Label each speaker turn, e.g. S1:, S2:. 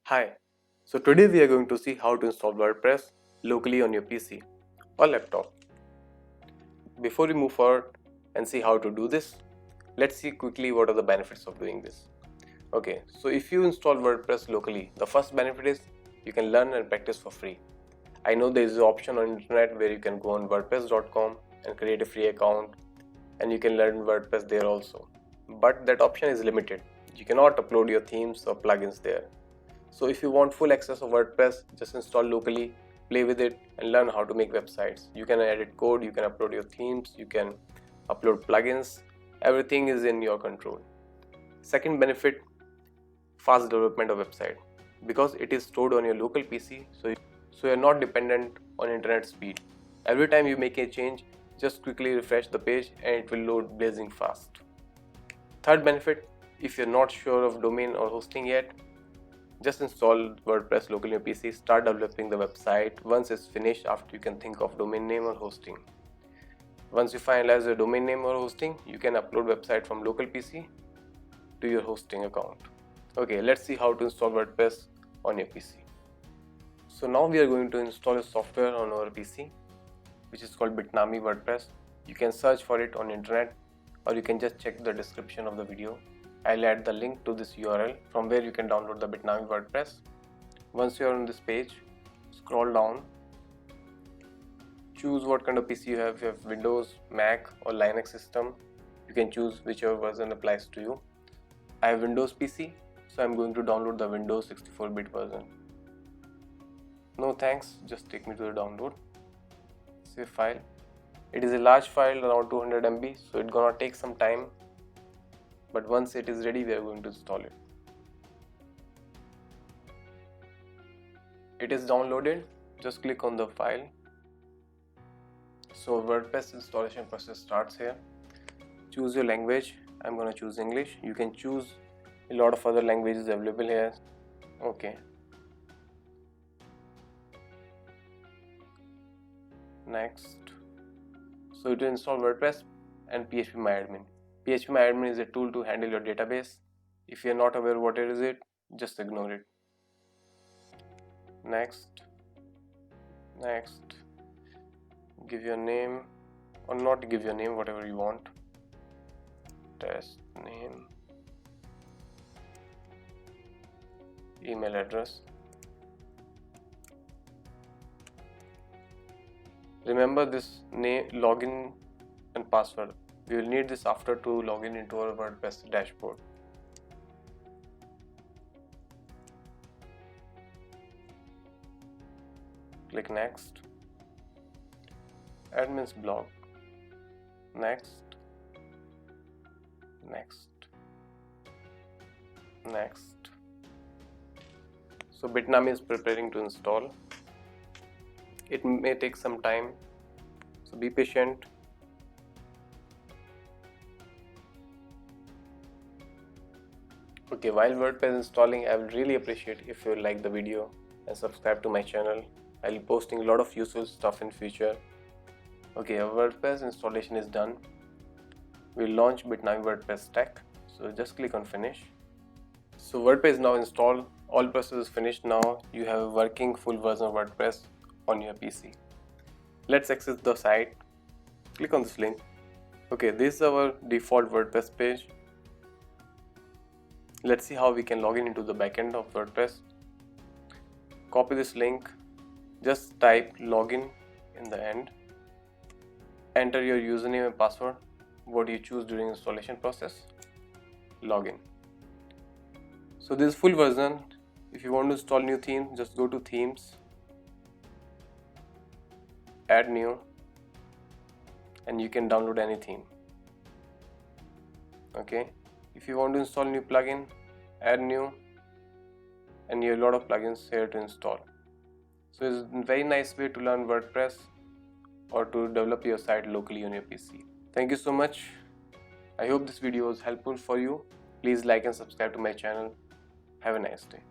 S1: Hi, so today we are going to see how to install WordPress locally on your PC or laptop. Before we move forward and see how to do this, let's see quickly what are the benefits of doing this. Okay, so if you install WordPress locally, the first benefit is you can learn and practice for free. I know there is an option on internet where you can go on wordpress.com and create a free account and you can learn WordPress there also. But that option is limited. You cannot upload your themes or plugins there. So if you want full access of WordPress, just install locally, play with it and learn how to make websites. You can edit code, you can upload your themes, you can upload plugins, everything is in your control. Second benefit, fast development of website. Because it is stored on your local PC, so you're not dependent on internet speed. Every time you make a change, just quickly refresh the page and it will load blazing fast. Third benefit, if you're not sure of domain or hosting yet, just install WordPress locally on your PC, start developing the website. Once it's finished, after you can think of domain name or hosting. Once you finalize your domain name or hosting, you can upload website from local PC to your hosting account. Okay, let's see how to install WordPress on your PC. So now we are going to install a software on our PC, which is called Bitnami WordPress. You can search for it on internet or you can just check the description of the video. I'll add the link to this URL from where you can download the Bitnami WordPress. Once you are on this page, scroll down, choose what kind of PC you have. If you have Windows, Mac or Linux system, you can choose whichever version applies to you. I have Windows PC, so I'm going to download the Windows 64-bit version. No thanks, just take me to the download. Save file. It is a large file, around 200 MB, so it's gonna take some time. But once it is ready, we are going to install it. It is downloaded, just click on the file. So WordPress installation process starts here. Choose your language. I'm going to choose English. You can choose a lot of other languages available here. Okay. Next. So to install WordPress and phpMyAdmin. phpMyAdmin is a tool to handle your database. If you are not aware what it is, just ignore it. Next. Give your name or not give your name, whatever you want. Test name. Email address. Remember this name, login and password. We will need this after to log in into our WordPress dashboard. Click next. Admin's blog. Next. So Bitnami is preparing to install. It may take some time, so be patient. Okay, while WordPress is installing, I will really appreciate if you like the video and subscribe to my channel. I'll be posting a lot of useful stuff in future. Okay, our WordPress installation is done. We'll launch Bitnami WordPress stack. So just click on finish. So WordPress is now installed. All process is finished now. You have a working full version of WordPress on your PC. Let's access the site. Click on this link. Okay, this is our default WordPress page. Let's see how we can log in into the backend of WordPress. Copy this link. Just type login in the end. Enter your username and password, what you choose during installation process. Login. So this is full version. If you want to install new theme, just go to themes, add new, and you can download any theme. Okay. If you want to install new plugin, add new, and you have a lot of plugins here to install. So it's a very nice way to learn WordPress or to develop your site locally on your PC. Thank you so much. I hope this video was helpful for you. Please like and subscribe to my channel. Have a nice day.